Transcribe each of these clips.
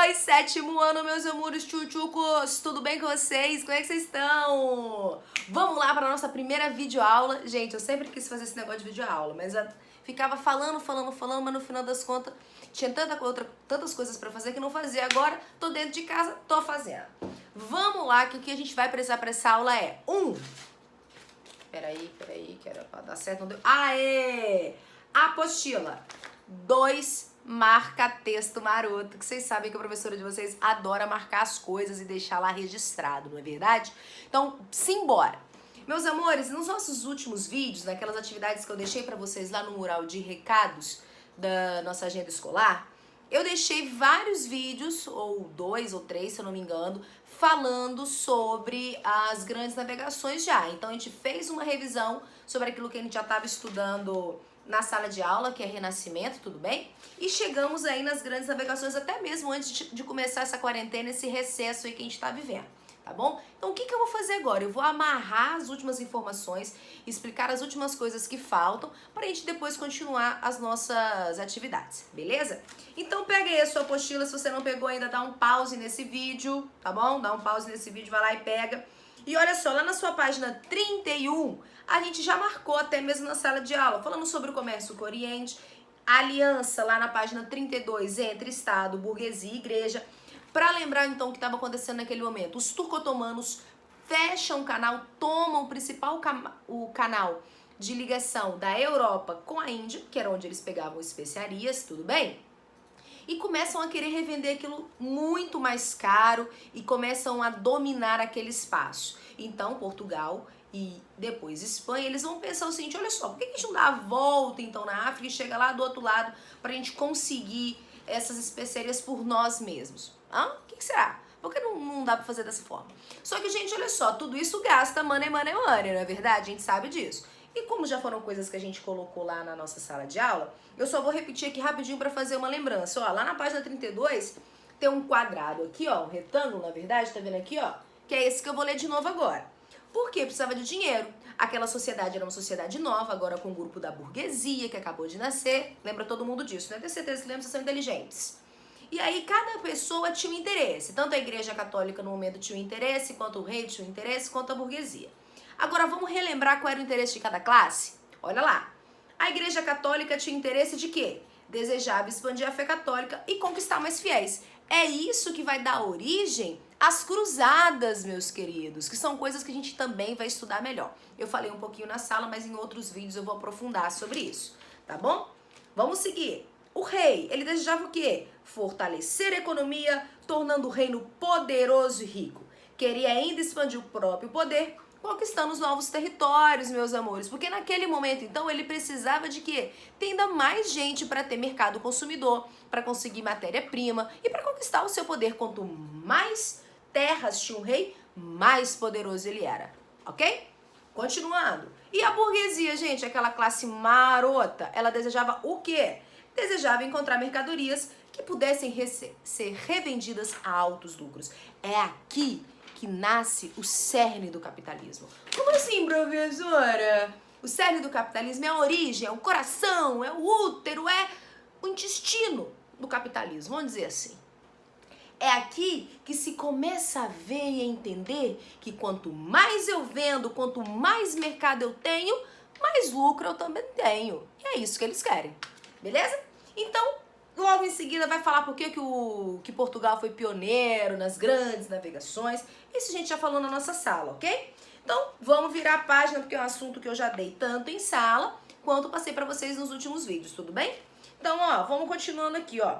Oi, sétimo ano, meus amores tchutchucos, tudo bem com vocês? Como é que vocês estão? Vamos lá para a nossa primeira videoaula. Gente, eu sempre quis fazer esse negócio de videoaula, mas eu ficava falando, mas no final das contas tinha tantas coisas para fazer que não fazia. Agora tô dentro de casa, tô fazendo. Vamos lá, que o que a gente vai precisar para essa aula é Peraí, que era pra dar certo, não deu. Aê! Apostila. 2, marca-texto maroto, que vocês sabem que a professora de vocês adora marcar as coisas e deixar lá registrado, não é verdade? Então, simbora! Meus amores, nos nossos últimos vídeos, naquelas atividades que eu deixei pra vocês lá no mural de recados da nossa agenda escolar, eu deixei vários vídeos, ou 2 ou 3, se eu não me engano, falando sobre as grandes navegações já. Então a gente fez uma revisão sobre aquilo que a gente já estava estudando na sala de aula, que é Renascimento, tudo bem? E chegamos aí nas grandes navegações até mesmo antes de começar essa quarentena, esse recesso aí que a gente está vivendo. Tá bom? Então o que eu vou fazer agora? Eu vou amarrar as últimas informações, explicar as últimas coisas que faltam, para a gente depois continuar as nossas atividades, beleza? Então pega aí a sua apostila, se você não pegou ainda, dá um pause nesse vídeo, tá bom? Dá um pause nesse vídeo, vai lá e pega. E olha só, lá na sua página 31, a gente já marcou até mesmo na sala de aula, falando sobre o comércio com o Oriente, a aliança lá na página 32 entre Estado, burguesia e igreja. Para lembrar então o que estava acontecendo naquele momento, os turco-otomanos fecham o canal, tomam o principal canal de ligação da Europa com a Índia, que era onde eles pegavam especiarias, tudo bem? E começam a querer revender aquilo muito mais caro e começam a dominar aquele espaço. Então Portugal e depois Espanha, eles vão pensar o seguinte, olha só, por que a gente não dá a volta então na África e chega lá do outro lado para a gente conseguir essas especiarias por nós mesmos? O que será? Por que não dá pra fazer dessa forma? Só que, gente, olha só, tudo isso gasta money, não é verdade? A gente sabe disso. E como já foram coisas que a gente colocou lá na nossa sala de aula, eu só vou repetir aqui rapidinho pra fazer uma lembrança. Ó, lá na página 32 tem um quadrado aqui, ó, um retângulo, na verdade, tá vendo aqui, ó? Que é esse que eu vou ler de novo agora. Por quê? Precisava de dinheiro. Aquela sociedade era uma sociedade nova, agora com o grupo da burguesia, que acabou de nascer. Lembra todo mundo disso, né? Tenho certeza que lembra, vocês são inteligentes. E aí cada pessoa tinha um interesse. Tanto a Igreja Católica no momento tinha um interesse, quanto o rei tinha um interesse, quanto a burguesia. Agora vamos relembrar qual era o interesse de cada classe? Olha lá. A Igreja Católica tinha interesse de quê? Desejava expandir a fé católica e conquistar mais fiéis. É isso que vai dar origem às cruzadas, meus queridos, que são coisas que a gente também vai estudar melhor. Eu falei um pouquinho na sala, mas em outros vídeos eu vou aprofundar sobre isso, tá bom? Vamos seguir. O rei, ele desejava o quê? Fortalecer a economia, tornando o reino poderoso e rico. Queria ainda expandir o próprio poder, conquistando os novos territórios, meus amores. Porque naquele momento, então, ele precisava de quê? Ter ainda mais gente para ter mercado consumidor, para conseguir matéria-prima e para conquistar o seu poder. Quanto mais terras tinha um rei, mais poderoso ele era. Ok? Continuando. E a burguesia, gente, aquela classe marota, ela desejava o quê? Desejava encontrar mercadorias que pudessem ser revendidas a altos lucros. É aqui que nasce o cerne do capitalismo. Como assim, professora? O cerne do capitalismo é a origem, é o coração, é o útero, é o intestino do capitalismo, vamos dizer assim. É aqui que se começa a ver e a entender que quanto mais eu vendo, quanto mais mercado eu tenho, mais lucro eu também tenho. E é isso que eles querem. Beleza? Então, logo em seguida vai falar por que Portugal foi pioneiro nas grandes navegações. Isso a gente já falou na nossa sala, ok? Então, vamos virar a página, porque é um assunto que eu já dei tanto em sala, quanto passei pra vocês nos últimos vídeos, tudo bem? Então, ó, vamos continuando aqui, ó.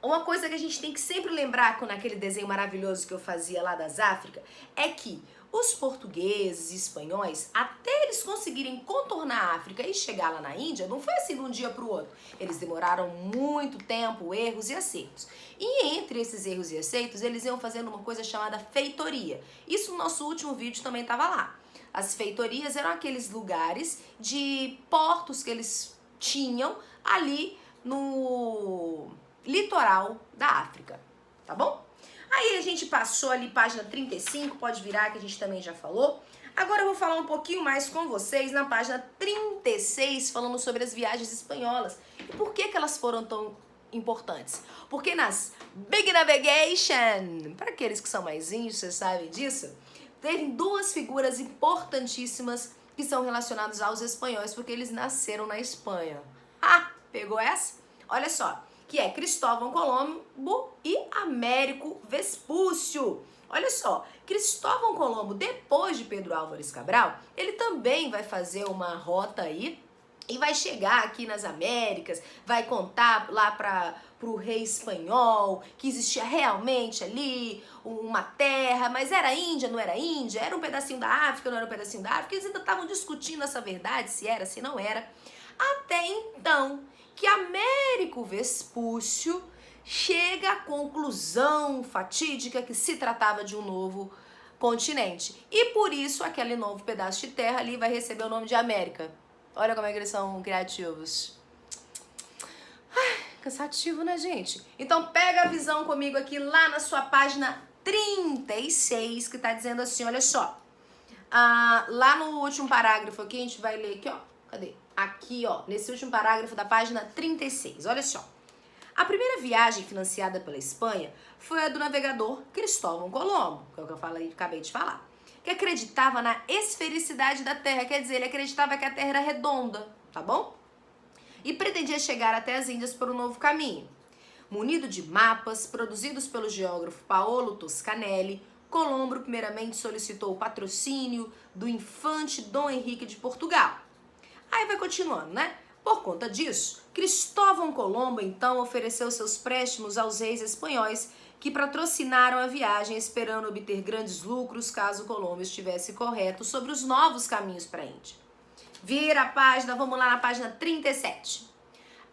Uma coisa que a gente tem que sempre lembrar naquele desenho maravilhoso que eu fazia lá das Áfricas é que os portugueses e espanhóis, até eles conseguirem contornar a África e chegar lá na Índia, não foi assim de um dia para o outro. Eles demoraram muito tempo, erros e acertos. E entre esses erros e acertos, eles iam fazendo uma coisa chamada feitoria. Isso no nosso último vídeo também estava lá. As feitorias eram aqueles lugares de portos que eles tinham ali no litoral da África, tá bom? Aí a gente passou ali página 35, pode virar que a gente também já falou. Agora eu vou falar um pouquinho mais com vocês na página 36, falando sobre as viagens espanholas. E por que elas foram tão importantes? Porque nas Big Navigation, para aqueles que são mais índios, vocês sabem disso, teve duas figuras importantíssimas que são relacionadas aos espanhóis, porque eles nasceram na Espanha. Ah, pegou essa? Olha só, que é Cristóvão Colombo e Américo Vespúcio. Olha só, Cristóvão Colombo, depois de Pedro Álvares Cabral, ele também vai fazer uma rota aí e vai chegar aqui nas Américas, vai contar lá para o rei espanhol que existia realmente ali uma terra, mas era Índia, não era Índia, era um pedacinho da África, não era um pedacinho da África, eles ainda estavam discutindo essa verdade, se era, se não era, até então que Américo Vespúcio chega à conclusão fatídica que se tratava de um novo continente. E por isso aquele novo pedaço de terra ali vai receber o nome de América. Olha como é que eles são criativos. Ai, cansativo, né, gente? Então pega a visão comigo aqui lá na sua página 36, que tá dizendo assim, olha só. Lá no último parágrafo aqui, a gente vai ler aqui, ó. Cadê? Aqui, ó, nesse último parágrafo da página 36, olha só. A primeira viagem financiada pela Espanha foi a do navegador Cristóvão Colombo, que é o que eu acabei de falar, que acreditava na esfericidade da Terra, quer dizer, ele acreditava que a Terra era redonda, tá bom? E pretendia chegar até as Índias por um novo caminho. Munido de mapas produzidos pelo geógrafo Paolo Toscanelli, Colombo primeiramente solicitou o patrocínio do infante Dom Henrique de Portugal. Aí vai continuando, né? Por conta disso, Cristóvão Colombo então ofereceu seus préstimos aos reis espanhóis que patrocinaram a viagem esperando obter grandes lucros caso Colombo estivesse correto sobre os novos caminhos para a Índia. Vira a página, vamos lá na página 37.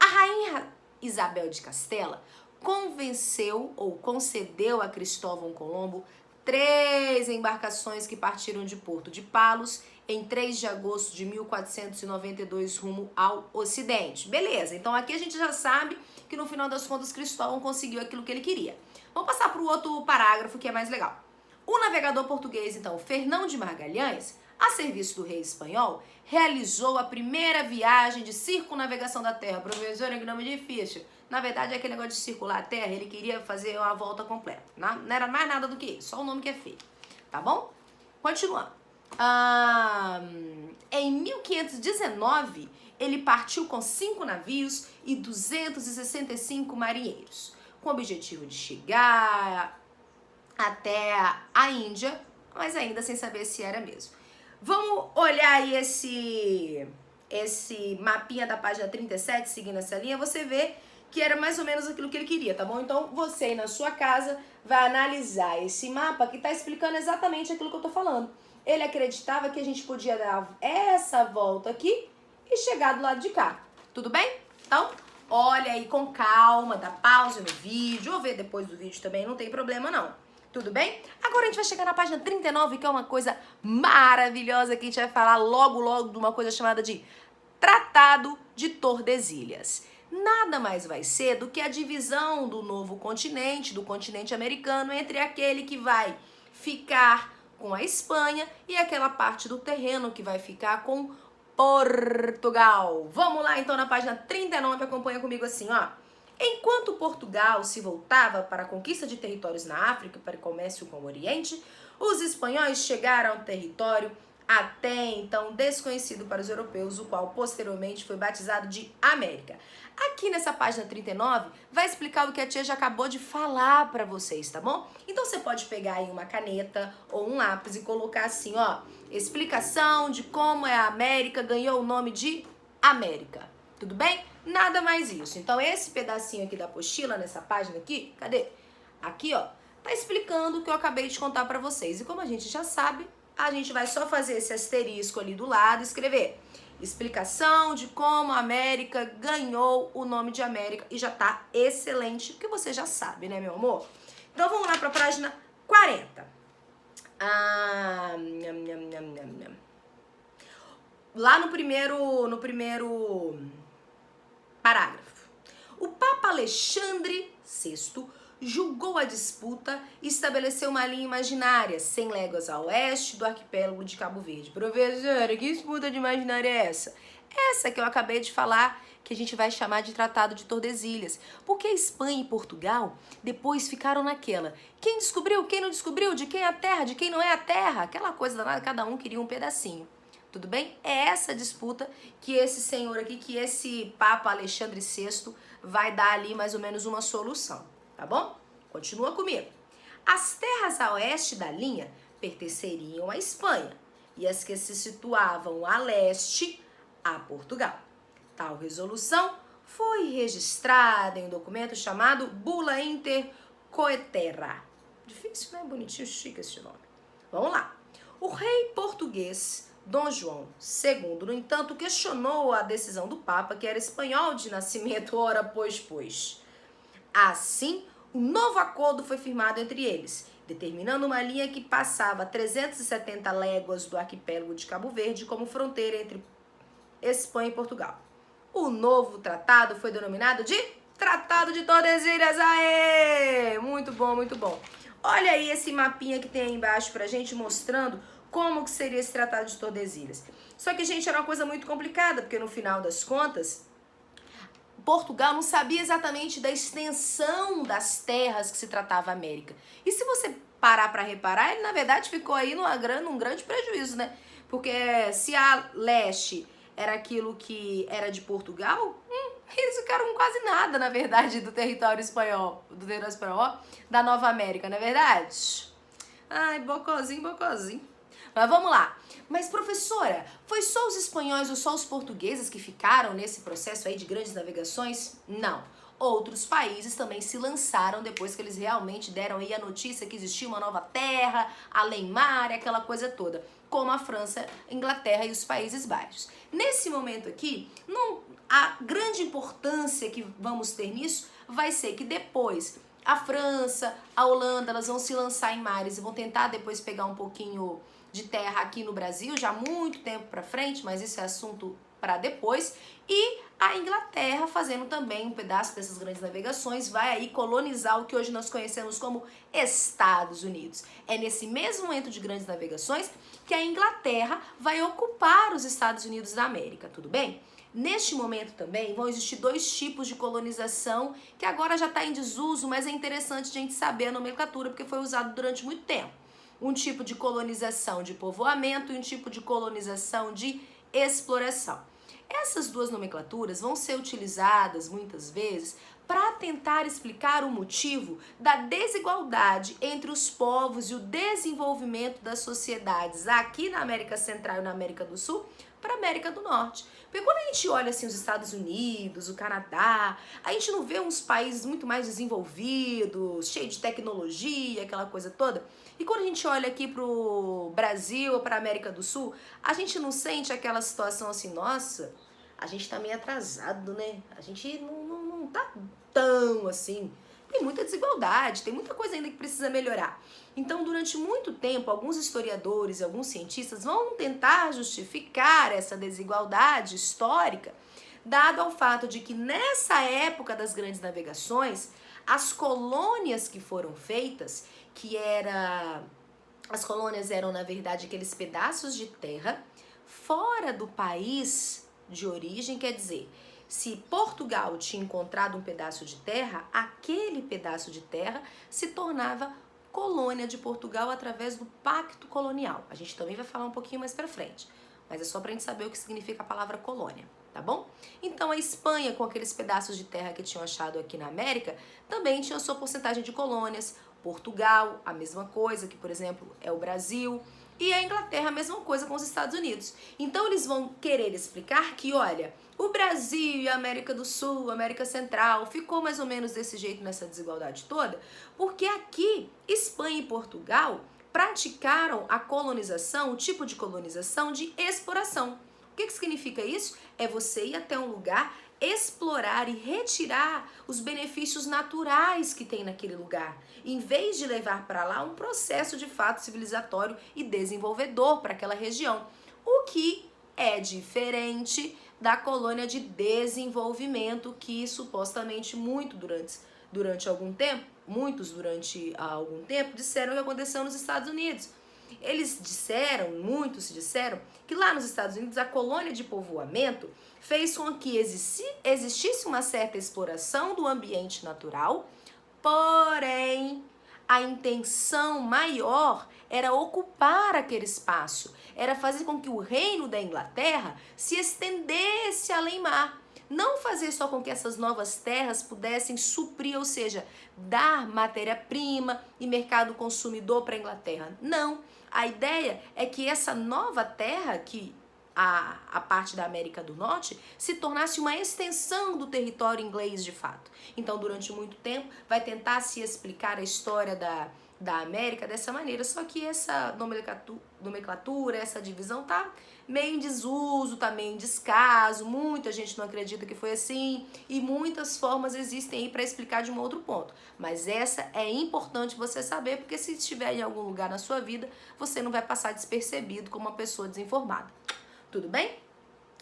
A rainha Isabel de Castela convenceu ou concedeu a Cristóvão Colombo 3 embarcações que partiram de Porto de Palos em 3 de agosto de 1492 rumo ao ocidente. Beleza, então aqui a gente já sabe que no final das contas Cristóvão conseguiu aquilo que ele queria. Vamos passar para o outro parágrafo que é mais legal. O navegador português, então, Fernão de Magalhães, a serviço do rei espanhol, realizou a primeira viagem de circunnavegação da Terra. Professora, que nome difícil. Na verdade, é aquele negócio de circular a Terra, ele queria fazer uma volta completa. Não era mais nada do que isso, só o nome que é feio. Tá bom? Continuando. Em 1519, ele partiu com 5 navios e 265 marinheiros, com o objetivo de chegar até a Índia, mas ainda sem saber se era mesmo. Vamos olhar aí esse mapinha da página 37, seguindo essa linha, você vê que era mais ou menos aquilo que ele queria, tá bom? Então, você aí na sua casa vai analisar esse mapa que tá explicando exatamente aquilo que eu tô falando. Ele acreditava que a gente podia dar essa volta aqui e chegar do lado de cá. Tudo bem? Então, olha aí com calma, dá pausa no vídeo, ou vê depois do vídeo também, não tem problema não. Tudo bem? Agora a gente vai chegar na página 39, que é uma coisa maravilhosa, que a gente vai falar logo de uma coisa chamada de Tratado de Tordesilhas. Nada mais vai ser do que a divisão do novo continente, do continente americano, entre aquele que vai ficar com a Espanha e aquela parte do terreno que vai ficar com Portugal. Vamos lá então na página 39, acompanha comigo assim, ó. Enquanto Portugal se voltava para a conquista de territórios na África para o comércio com o Oriente, os espanhóis chegaram ao território até então desconhecido para os europeus, o qual posteriormente foi batizado de América. Aqui nessa página 39 vai explicar o que a tia já acabou de falar para vocês, tá bom? Então você pode pegar aí uma caneta ou um lápis e colocar assim, ó, explicação de como a América ganhou o nome de América. Tudo bem? Nada mais isso. Então esse pedacinho aqui da apostila, nessa página aqui, cadê? Aqui, ó, tá explicando o que eu acabei de contar para vocês. E como a gente já sabe, a gente vai só fazer esse asterisco ali do lado e escrever explicação de como a América ganhou o nome de América. E já tá excelente, porque você já sabe, né, meu amor? Então vamos lá pra página 40. Lá no primeiro parágrafo. O Papa Alexandre VI julgou a disputa e estabeleceu uma linha imaginária 100 léguas a oeste do arquipélago de Cabo Verde. Professora, que disputa de imaginária é essa? Essa que eu acabei de falar, que a gente vai chamar de Tratado de Tordesilhas. Porque a Espanha e Portugal depois ficaram naquela. Quem descobriu, quem não descobriu, de quem é a terra, de quem não é a terra, aquela coisa danada, cada um queria um pedacinho. Tudo bem? É essa disputa que esse senhor aqui, que esse Papa Alexandre VI vai dar ali mais ou menos uma solução, tá bom? Continua comigo. As terras a oeste da linha pertenceriam à Espanha e as que se situavam a leste a Portugal. Tal resolução foi registrada em um documento chamado Bula Inter Coetera. Difícil, né? Bonitinho, chique esse nome. Vamos lá. O rei português Dom João II, no entanto, questionou a decisão do Papa, que era espanhol de nascimento, ora pois. Assim, um novo acordo foi firmado entre eles, determinando uma linha que passava 370 léguas do arquipélago de Cabo Verde como fronteira entre Espanha e Portugal. O novo tratado foi denominado de Tratado de Tordesilhas. Aê! Muito bom, muito bom. Olha aí esse mapinha que tem aí embaixo pra gente mostrando como que seria esse Tratado de Tordesilhas. Só que, gente, era uma coisa muito complicada, porque no final das contas, Portugal não sabia exatamente da extensão das terras que se tratava a América. E se você parar para reparar, ele na verdade ficou aí num grande prejuízo, né? Porque se a leste era aquilo que era de Portugal, eles ficaram com quase nada, na verdade, do território espanhol, da Nova América, não é verdade? Ai, bocozinho. Mas vamos lá. Mas, professora, foi só os espanhóis ou só os portugueses que ficaram nesse processo aí de grandes navegações? Não. Outros países também se lançaram depois que eles realmente deram aí a notícia que existia uma nova terra, além-mar, aquela coisa toda, como a França, Inglaterra e os Países Baixos. Nesse momento aqui, a grande importância que vamos ter nisso vai ser que depois a França, a Holanda, elas vão se lançar em mares e vão tentar depois pegar um pouquinho de terra aqui no Brasil, já há muito tempo para frente, mas isso é assunto para depois. E a Inglaterra fazendo também um pedaço dessas grandes navegações, vai aí colonizar o que hoje nós conhecemos como Estados Unidos. É nesse mesmo momento de grandes navegações que a Inglaterra vai ocupar os Estados Unidos da América, tudo bem? Neste momento também vão existir dois tipos de colonização que agora já está em desuso, mas é interessante a gente saber a nomenclatura porque foi usado durante muito tempo. Um tipo de colonização de povoamento e um tipo de colonização de exploração. Essas duas nomenclaturas vão ser utilizadas muitas vezes para tentar explicar o motivo da desigualdade entre os povos e o desenvolvimento das sociedades aqui na América Central e na América do Sul para a América do Norte. Porque quando a gente olha assim os Estados Unidos, o Canadá, a gente não vê uns países muito mais desenvolvidos, cheios de tecnologia, aquela coisa toda. E quando a gente olha aqui pro Brasil ou para a América do Sul, a gente não sente aquela situação assim, nossa, a gente tá meio atrasado, né? A gente não tá tão assim. Tem muita desigualdade, tem muita coisa ainda que precisa melhorar. Então, durante muito tempo, alguns historiadores e alguns cientistas vão tentar justificar essa desigualdade histórica, dado ao fato de que nessa época das grandes navegações, as colônias que foram feitas, as colônias eram, na verdade, aqueles pedaços de terra fora do país de origem, quer dizer, se Portugal tinha encontrado um pedaço de terra, aquele pedaço de terra se tornava colônia de Portugal através do pacto colonial. A gente também vai falar um pouquinho mais pra frente, mas é só pra gente saber o que significa a palavra colônia, tá bom? Então a Espanha, com aqueles pedaços de terra que tinham achado aqui na América, também tinha a sua porcentagem de colônias. Portugal, a mesma coisa, que por exemplo é o Brasil. E a Inglaterra, a mesma coisa com os Estados Unidos. Então eles vão querer explicar que, olha, o Brasil e a América do Sul, a América Central, ficou mais ou menos desse jeito nessa desigualdade toda, porque aqui, Espanha e Portugal praticaram a colonização, o tipo de colonização de exploração. O que significa isso? É você ir até um lugar, explorar e retirar os benefícios naturais que tem naquele lugar, em vez de levar para lá um processo de fato civilizatório e desenvolvedor para aquela região, o que é diferente da colônia de desenvolvimento que supostamente muitos durante algum tempo disseram que aconteceu nos Estados Unidos. Muitos disseram, que lá nos Estados Unidos a colônia de povoamento fez com que existisse uma certa exploração do ambiente natural, porém a intenção maior era ocupar aquele espaço, era fazer com que o reino da Inglaterra se estendesse além mar. Não fazer só com que essas novas terras pudessem suprir, ou seja, dar matéria-prima e mercado consumidor para a Inglaterra. Não. A ideia é que essa nova terra, que a parte da América do Norte, se tornasse uma extensão do território inglês de fato. Então, durante muito tempo, vai tentar se explicar a história da América dessa maneira, só que essa nomenclatura, essa divisão tá meio em desuso, tá meio em descaso, muita gente não acredita que foi assim e muitas formas existem aí para explicar de um outro ponto. Mas essa é importante você saber, porque se estiver em algum lugar na sua vida, você não vai passar despercebido como uma pessoa desinformada. Tudo bem?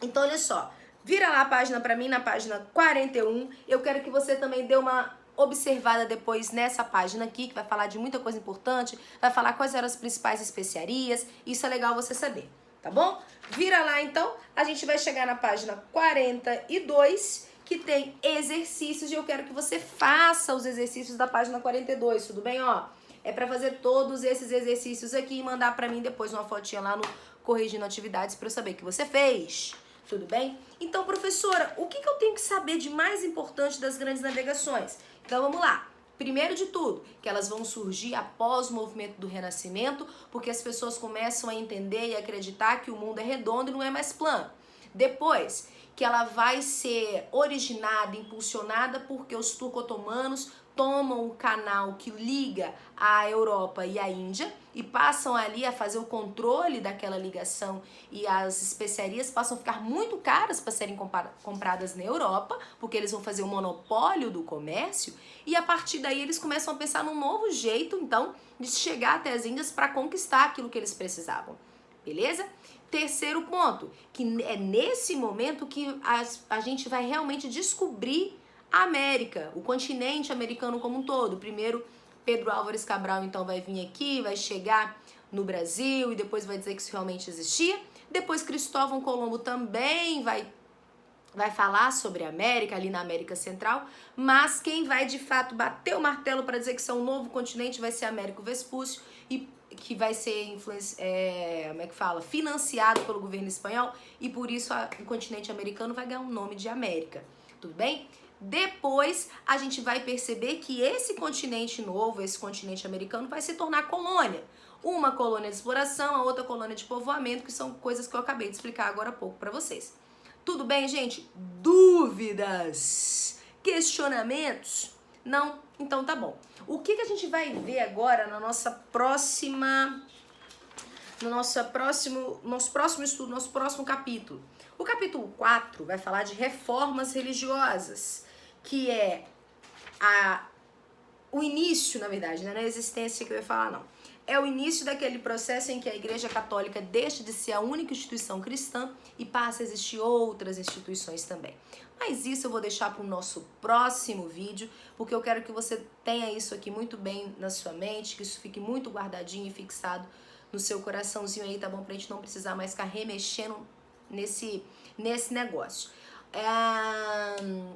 Então, olha só, vira lá a página para mim, na página 41, eu quero que você também dê uma observada depois nessa página aqui, que vai falar de muita coisa importante, vai falar quais eram as principais especiarias, isso é legal você saber, tá bom? Vira lá então, a gente vai chegar na página 42, que tem exercícios, e eu quero que você faça os exercícios da página 42, tudo bem? Ó, é para fazer todos esses exercícios aqui e mandar para mim depois uma fotinha lá no Corrigindo Atividades para eu saber que você fez. Tudo bem? Então, professora, o que eu tenho que saber de mais importante das grandes navegações? Então, vamos lá. Primeiro de tudo, que elas vão surgir após o movimento do Renascimento, porque as pessoas começam a entender e acreditar que o mundo é redondo e não é mais plano. Depois, que ela vai ser originada, impulsionada porque os turco-otomanos tomam o canal que liga a Europa e a Índia e passam ali a fazer o controle daquela ligação, e as especiarias passam a ficar muito caras para serem compradas na Europa, porque eles vão fazer o monopólio do comércio, e a partir daí eles começam a pensar num novo jeito, então, de chegar até as Índias para conquistar aquilo que eles precisavam. Beleza? Terceiro ponto, que é nesse momento que a gente vai realmente descobrir a América, o continente americano como um todo. Primeiro, Pedro Álvares Cabral então vai vir aqui, vai chegar no Brasil e depois vai dizer que isso realmente existia. Depois Cristóvão Colombo também vai falar sobre a América, ali na América Central, mas quem vai de fato bater o martelo para dizer que isso é um novo continente vai ser Américo Vespúcio, e que vai ser financiado pelo governo espanhol, e por isso o continente americano vai ganhar o nome de América. Tudo bem? Depois a gente vai perceber que esse continente novo, esse continente americano, vai se tornar colônia. Uma colônia de exploração, a outra colônia de povoamento, que são coisas que eu acabei de explicar agora há pouco para vocês. Tudo bem, gente? Dúvidas? Questionamentos? Não? Então tá bom. O que a gente vai ver agora na nossa próxima... No nosso próximo estudo, nosso próximo capítulo? O capítulo 4 vai falar de reformas religiosas, que é o início, na verdade, não é a existência que eu ia falar, não. É o início daquele processo em que a Igreja Católica deixa de ser a única instituição cristã e passa a existir outras instituições também. Mas isso eu vou deixar para o nosso próximo vídeo, porque eu quero que você tenha isso aqui muito bem na sua mente, que isso fique muito guardadinho e fixado no seu coraçãozinho aí, tá bom? Pra gente não precisar mais ficar remexendo nesse negócio.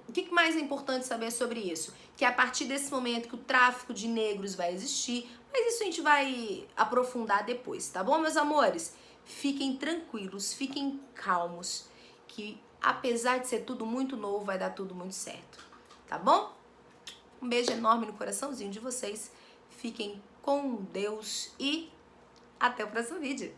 O que mais é importante saber sobre isso? Que a partir desse momento que o tráfico de negros vai existir, mas isso a gente vai aprofundar depois, tá bom, meus amores? Fiquem tranquilos, fiquem calmos, que apesar de ser tudo muito novo, vai dar tudo muito certo, tá bom? Um beijo enorme no coraçãozinho de vocês, fiquem com Deus e até o próximo vídeo.